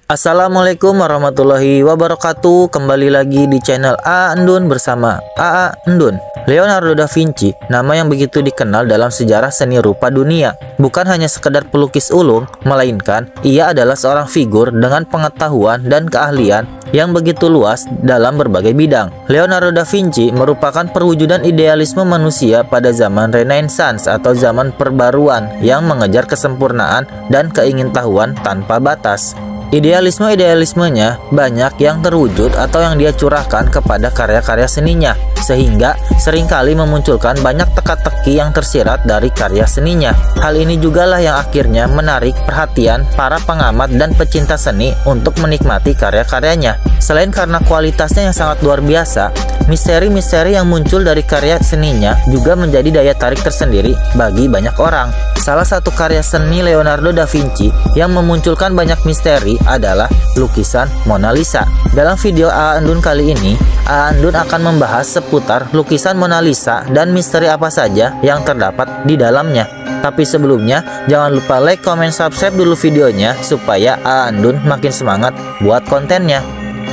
Assalamualaikum warahmatullahi wabarakatuh. Kembali lagi di channel AA Endun bersama AA Endun. Leonardo da Vinci, nama yang begitu dikenal dalam sejarah seni rupa dunia. Bukan hanya sekedar pelukis ulung, melainkan ia adalah seorang figur dengan pengetahuan dan keahlian yang begitu luas dalam berbagai bidang. Leonardo da Vinci merupakan perwujudan idealisme manusia pada zaman Renaissance atau zaman perbaruan yang mengejar kesempurnaan dan keingintahuan tanpa batas. Idealismenya banyak yang terwujud atau yang dia curahkan kepada karya-karya seninya, sehingga seringkali memunculkan banyak teka-teki yang tersirat dari karya seninya. Hal ini jugalah yang akhirnya menarik perhatian para pengamat dan pecinta seni untuk menikmati karya-karyanya. Selain karena kualitasnya yang sangat luar biasa, misteri-misteri yang muncul dari karya seninya juga menjadi daya tarik tersendiri bagi banyak orang. Salah satu karya seni Leonardo da Vinci yang memunculkan banyak misteri adalah lukisan Mona Lisa. Dalam video AA Endun kali ini, AA Endun akan membahas seputar lukisan Mona Lisa dan misteri apa saja yang terdapat di dalamnya. Tapi sebelumnya, jangan lupa like, comment, subscribe dulu videonya supaya AA Endun makin semangat buat kontennya.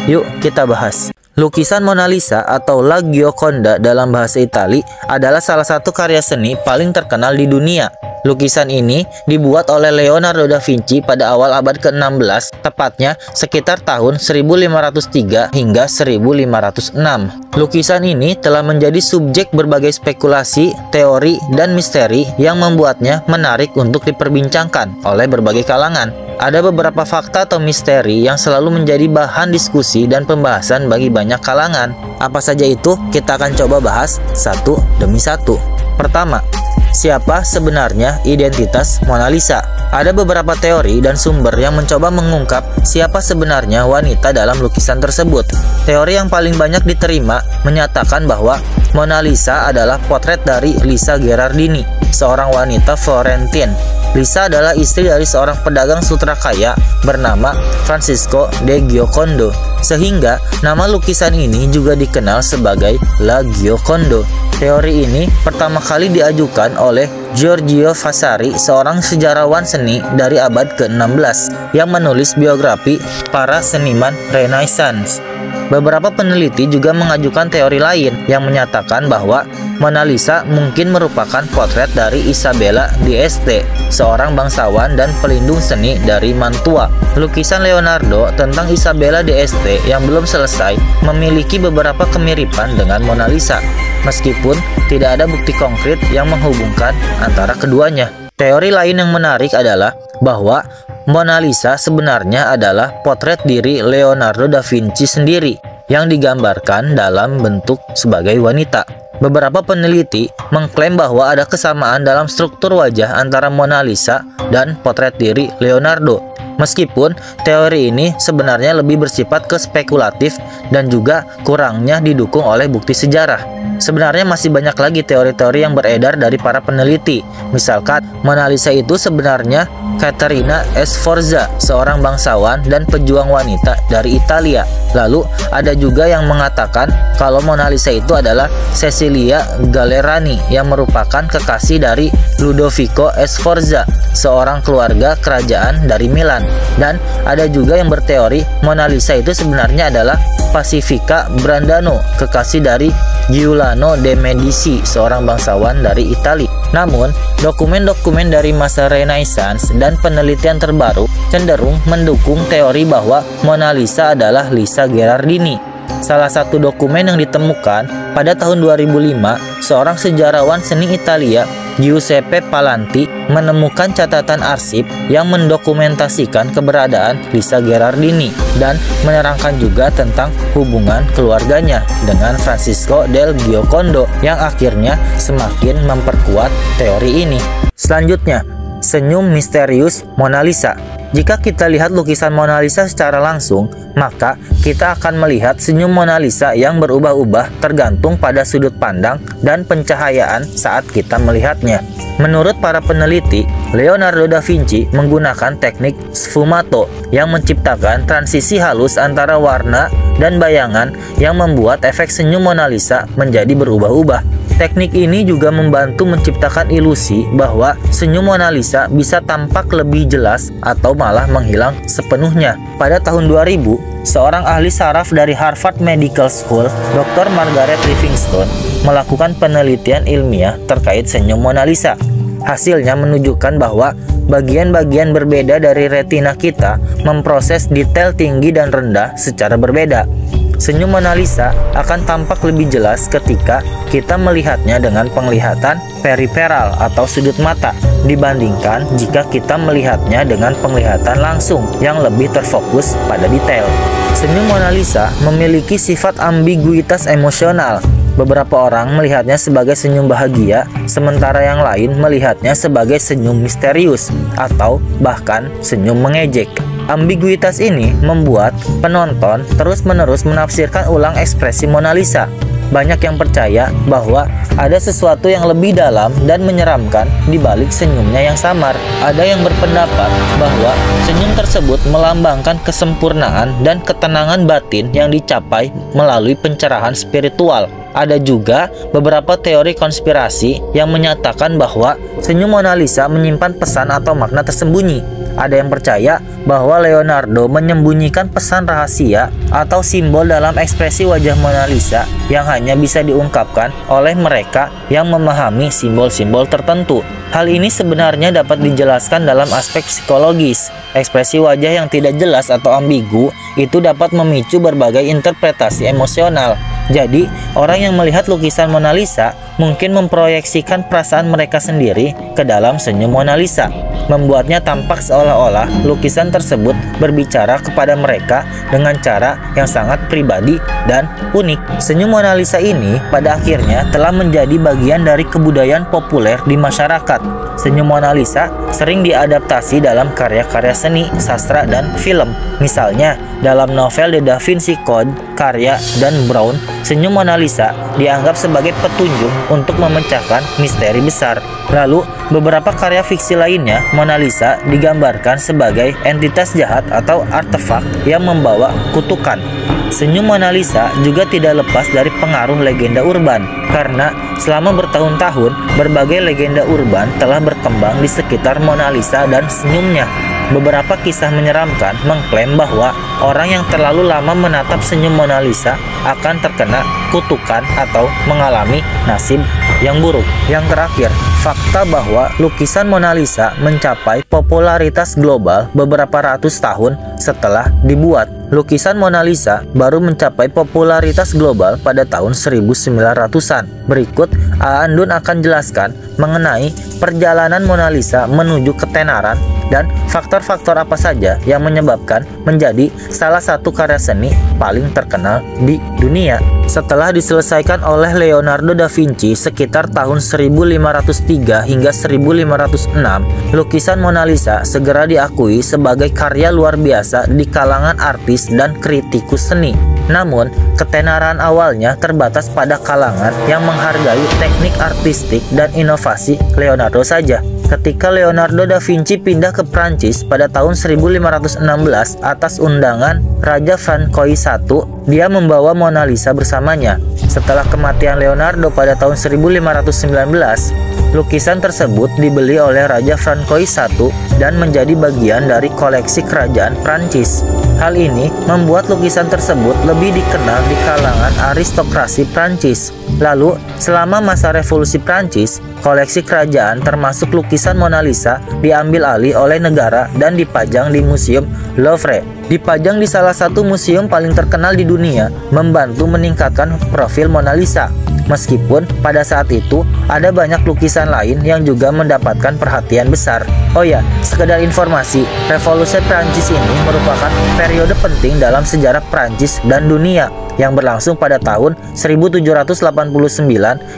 Yuk kita bahas. Lukisan Mona Lisa atau La Gioconda dalam bahasa Itali adalah salah satu karya seni paling terkenal di dunia. Lukisan ini dibuat oleh Leonardo da Vinci pada awal abad ke-16, tepatnya sekitar tahun 1503 hingga 1506. Lukisan ini telah menjadi subjek berbagai spekulasi, teori, dan misteri yang membuatnya menarik untuk diperbincangkan oleh berbagai kalangan. Ada beberapa fakta atau misteri yang selalu menjadi bahan diskusi dan pembahasan bagi banyak kalangan. Apa saja itu? Kita akan coba bahas satu demi satu. Pertama, siapa sebenarnya identitas Mona Lisa? Ada beberapa teori dan sumber yang mencoba mengungkap siapa sebenarnya wanita dalam lukisan tersebut. Teori yang paling banyak diterima menyatakan bahwa Mona Lisa adalah potret dari Lisa Gherardini, seorang wanita Florentin. Lisa adalah istri dari seorang pedagang sutra kaya bernama Francisco de Giocondo, sehingga nama lukisan ini juga dikenal sebagai La Gioconda. Teori ini pertama kali diajukan oleh Giorgio Vasari, seorang sejarawan seni dari abad ke-16 yang menulis biografi para seniman Renaissance. Beberapa peneliti juga mengajukan teori lain yang menyatakan bahwa Mona Lisa mungkin merupakan potret dari Isabella d'Este, seorang bangsawan dan pelindung seni dari Mantua. Lukisan Leonardo tentang Isabella d'Este yang belum selesai memiliki beberapa kemiripan dengan Mona Lisa, meskipun tidak ada bukti konkret yang menghubungkan antara keduanya. Teori lain yang menarik adalah bahwa Mona Lisa sebenarnya adalah potret diri Leonardo da Vinci sendiri yang digambarkan dalam bentuk sebagai wanita. Beberapa peneliti mengklaim bahwa ada kesamaan dalam struktur wajah antara Mona Lisa dan potret diri Leonardo. Meskipun teori ini sebenarnya lebih bersifat ke spekulatif dan juga kurangnya didukung oleh bukti sejarah. Sebenarnya masih banyak lagi teori-teori yang beredar dari para peneliti. Misalkan Mona Lisa itu sebenarnya Caterina Sforza, seorang bangsawan dan pejuang wanita dari Italia. Lalu ada juga yang mengatakan kalau Mona Lisa itu adalah Cecilia Gallerani yang merupakan kekasih dari Ludovico Sforza, seorang keluarga kerajaan dari Milan. Dan ada juga yang berteori Mona Lisa itu sebenarnya adalah Pacifica Brandano, kekasih dari Giuliano de Medici, seorang bangsawan dari Italia. Namun, dokumen-dokumen dari masa Renaissance dan penelitian terbaru cenderung mendukung teori bahwa Mona Lisa adalah Lisa Gherardini. Salah satu dokumen yang ditemukan pada tahun 2005, seorang sejarawan seni Italia, Giuseppe Palanti, menemukan catatan arsip yang mendokumentasikan keberadaan Lisa Gherardini dan menerangkan juga tentang hubungan keluarganya dengan Francisco del Giocondo yang akhirnya semakin memperkuat teori ini. Selanjutnya, senyum misterius Mona Lisa. Jika kita lihat lukisan Mona Lisa secara langsung, maka kita akan melihat senyum Mona Lisa yang berubah-ubah tergantung pada sudut pandang dan pencahayaan saat kita melihatnya. Menurut para peneliti, Leonardo da Vinci menggunakan teknik sfumato yang menciptakan transisi halus antara warna dan bayangan yang membuat efek senyum Mona Lisa menjadi berubah-ubah. Teknik ini juga membantu menciptakan ilusi bahwa senyum Mona Lisa bisa tampak lebih jelas atau malah menghilang sepenuhnya. Pada tahun 2000, seorang ahli saraf dari Harvard Medical School, Dr. Margaret Livingstone, melakukan penelitian ilmiah terkait senyum Mona Lisa. Hasilnya menunjukkan bahwa bagian-bagian berbeda dari retina kita memproses detail tinggi dan rendah secara berbeda. Senyum Mona Lisa akan tampak lebih jelas ketika kita melihatnya dengan penglihatan periferal atau sudut mata dibandingkan jika kita melihatnya dengan penglihatan langsung yang lebih terfokus pada detail. Senyum Mona Lisa memiliki sifat ambiguitas emosional. Beberapa orang melihatnya sebagai senyum bahagia, sementara yang lain melihatnya sebagai senyum misterius atau bahkan senyum mengejek. Ambiguitas ini membuat penonton terus-menerus menafsirkan ulang ekspresi Mona Lisa. Banyak yang percaya bahwa ada sesuatu yang lebih dalam dan menyeramkan di balik senyumnya yang samar. Ada yang berpendapat bahwa senyum tersebut melambangkan kesempurnaan dan ketenangan batin yang dicapai melalui pencerahan spiritual. Ada juga beberapa teori konspirasi yang menyatakan bahwa senyum Mona Lisa menyimpan pesan atau makna tersembunyi. Ada yang percaya bahwa Leonardo menyembunyikan pesan rahasia atau simbol dalam ekspresi wajah Mona Lisa yang hanya bisa diungkapkan oleh mereka yang memahami simbol-simbol tertentu. Hal ini sebenarnya dapat dijelaskan dalam aspek psikologis. Ekspresi wajah yang tidak jelas atau ambigu itu dapat memicu berbagai interpretasi emosional. Jadi, orang yang melihat lukisan Mona Lisa mungkin memproyeksikan perasaan mereka sendiri ke dalam senyum Mona Lisa, membuatnya tampak seolah-olah lukisan tersebut berbicara kepada mereka dengan cara yang sangat pribadi dan unik. Senyum Mona Lisa ini pada akhirnya telah menjadi bagian dari kebudayaan populer di masyarakat. Senyum Mona Lisa sering diadaptasi dalam karya-karya seni, sastra, dan film. Misalnya, dalam novel The Da Vinci Code karya Dan Brown, senyum Mona Lisa dianggap sebagai petunjuk untuk memecahkan misteri besar. Lalu, beberapa karya fiksi lainnya, Mona Lisa digambarkan sebagai entitas jahat atau artefak yang membawa kutukan. Senyum Mona Lisa juga tidak lepas dari pengaruh legenda urban, karena selama bertahun-tahun, berbagai legenda urban telah berkembang di sekitar Mona Lisa dan senyumnya. Beberapa kisah menyeramkan mengklaim bahwa orang yang terlalu lama menatap senyum Mona Lisa akan terkena kutukan atau mengalami nasib yang buruk. Yang terakhir, fakta bahwa lukisan Mona Lisa mencapai popularitas global beberapa ratus tahun setelah dibuat. Lukisan Mona Lisa baru mencapai popularitas global pada tahun 1900-an. Berikut, Andun akan jelaskan mengenai perjalanan Mona Lisa menuju ketenaran dan faktor-faktor apa saja yang menyebabkan menjadi salah satu karya seni paling terkenal di dunia. Setelah diselesaikan oleh Leonardo da Vinci sekitar tahun 1503 hingga 1506, lukisan Mona Lisa segera diakui sebagai karya luar biasa di kalangan artis dan kritikus seni. Namun, ketenaran awalnya terbatas pada kalangan yang menghargai teknik artistik dan inovasi Leonardo saja. Ketika Leonardo da Vinci pindah ke Prancis pada tahun 1516 atas undangan Raja Francois I, dia membawa Mona Lisa bersamanya. Setelah kematian Leonardo pada tahun 1519, lukisan tersebut dibeli oleh Raja Francois I dan menjadi bagian dari koleksi kerajaan Prancis. Hal ini membuat lukisan tersebut lebih dikenal di kalangan aristokrasi Prancis. Lalu, selama masa revolusi Prancis, koleksi kerajaan termasuk lukisan Mona Lisa diambil alih oleh negara dan dipajang di Museum Louvre. Dipajang di salah satu museum paling terkenal di dunia, membantu meningkatkan profil Mona Lisa. Meskipun pada saat itu ada banyak lukisan lain yang juga mendapatkan perhatian besar. Oh ya, sekedar informasi, revolusi Prancis ini merupakan periode penting dalam sejarah Prancis dan dunia yang berlangsung pada tahun 1789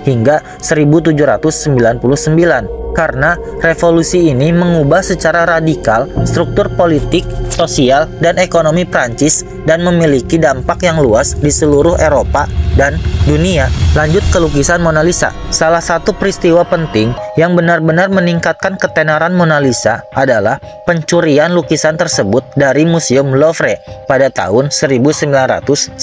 hingga 1799. Karena revolusi ini mengubah secara radikal struktur politik, sosial, dan ekonomi Prancis dan memiliki dampak yang luas di seluruh Eropa dan dunia. Lanjut ke lukisan Mona Lisa. Salah satu peristiwa penting yang benar-benar meningkatkan ketenaran Mona Lisa adalah pencurian lukisan tersebut dari Museum Louvre pada tahun 1911.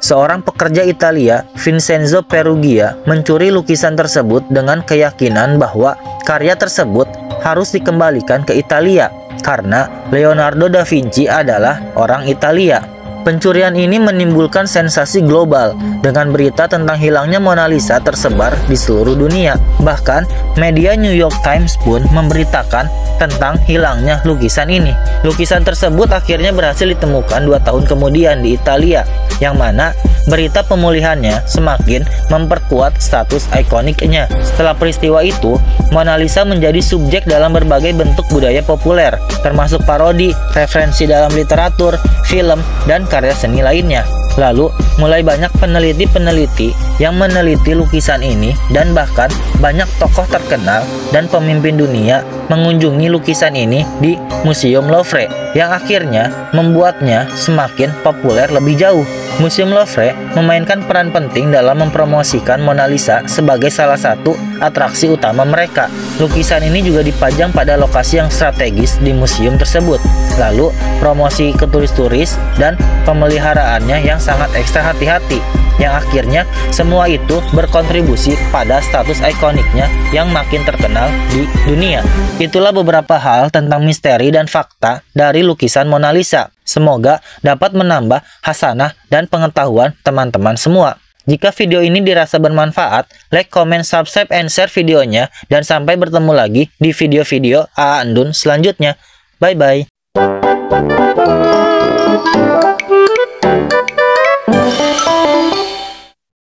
Seorang pekerja Italia, Vincenzo Perugia, mencuri lukisan tersebut dengan keyakinan bahwa karya tersebut harus dikembalikan ke Italia. karena Leonardo da Vinci adalah orang Italia. Pencurian ini menimbulkan sensasi global dengan berita tentang hilangnya Mona Lisa tersebar di seluruh dunia. Bahkan, media New York Times pun memberitakan tentang hilangnya lukisan ini. Lukisan tersebut akhirnya berhasil ditemukan 2 tahun kemudian di Italia, yang mana berita pemulihannya semakin memperkuat status ikoniknya. Setelah peristiwa itu, Mona Lisa menjadi subjek dalam berbagai bentuk budaya populer, termasuk parodi, referensi dalam literatur, film, dan karya seni lainnya. Lalu, mulai banyak peneliti-peneliti yang meneliti lukisan ini, dan bahkan banyak tokoh terkenal dan pemimpin dunia mengunjungi lukisan ini di Museum Louvre, yang akhirnya membuatnya semakin populer lebih jauh. Museum Louvre memainkan peran penting dalam mempromosikan Mona Lisa sebagai salah satu atraksi utama mereka. Lukisan ini juga dipajang pada lokasi yang strategis di museum tersebut. Lalu, promosi ke turis-turis dan pemeliharaannya yang sangat ekstra hati-hati, yang akhirnya semua itu berkontribusi pada status ikoniknya yang makin terkenal di dunia. Itulah beberapa hal tentang misteri dan fakta dari lukisan Mona Lisa. Semoga dapat menambah hasanah dan pengetahuan teman-teman semua. Jika video ini dirasa bermanfaat, like, comment, subscribe, and share videonya. Dan sampai bertemu lagi di video-video AA Endun selanjutnya. Bye-bye.